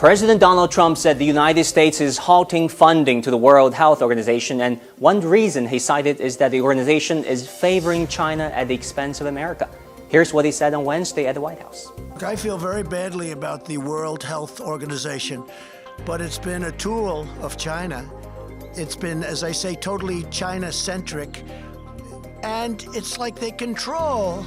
President Donald Trump said the United States is halting funding to the World Health Organization, and one reason he cited is that the organization is favoring China at the expense of America. Here's what he said on Wednesday at the White House. I feel very badly about the World Health Organization, but it's been a tool of China. It's been, as I say, totally China-centric, and it's like they control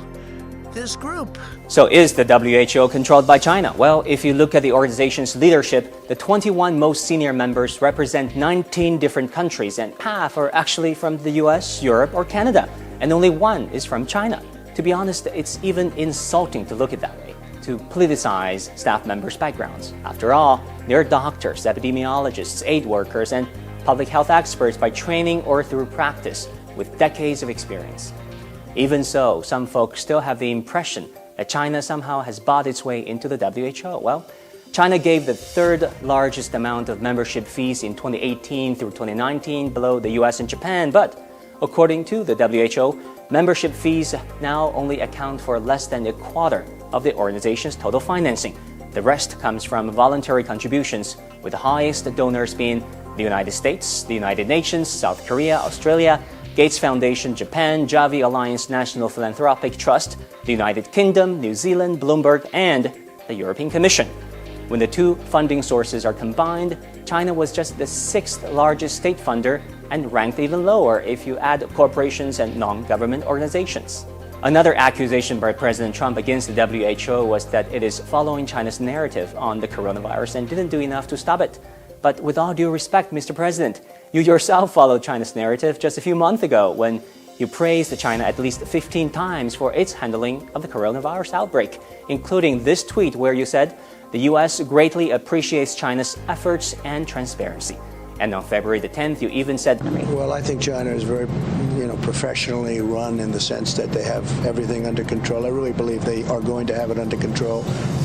this group. So is the WHO controlled by China? Well, if you look at the organization's leadership, the 21 most senior members represent 19 different countries, and half are actually from the US, Europe, or Canada, and only one is from China. To be honest, it's even insulting to look at that way, to politicize staff members' backgrounds. After all, they're doctors, epidemiologists, aid workers, and public health experts by training or through practice with decades of experience. Even so, some folks still have the impression that China somehow has bought its way into the WHO. Well, China gave the third largest amount of membership fees in 2018 through 2019, below the US and Japan, but according to the WHO, membership fees now only account for less than a quarter of the organization's total financing. The rest comes from voluntary contributions, with the highest donors being the United States, the United Nations, South Korea, Australia, Gates Foundation, Japan, Javi Alliance National Philanthropic Trust, the United Kingdom, New Zealand, Bloomberg, and the European Commission. When the two funding sources are combined, China was just the sixth largest state funder and ranked even lower if you add corporations and non-government organizations. Another accusation by President Trump against the WHO was that it is following China's narrative on the coronavirus and didn't do enough to stop it. But with all due respect, Mr. President, you yourself followed China's narrative just a few months ago when you praised China at least 15 times for its handling of the coronavirus outbreak, including this tweet where you said, "The U.S. greatly appreciates China's efforts and transparency." And on February the 10th, you even said, Well, I think China is very, professionally run in the sense that they have everything under control. I really believe they are going to have it under control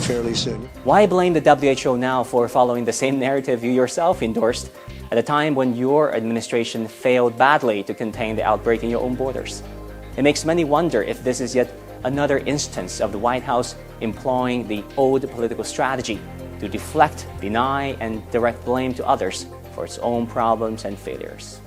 fairly soon. Why blame the WHO now for following the same narrative you yourself endorsed at a time when your administration failed badly to contain the outbreak in your own borders? It makes many wonder if this is yet another instance of the White House employing the old political strategy to deflect, deny, and direct blame to others for its own problems and failures.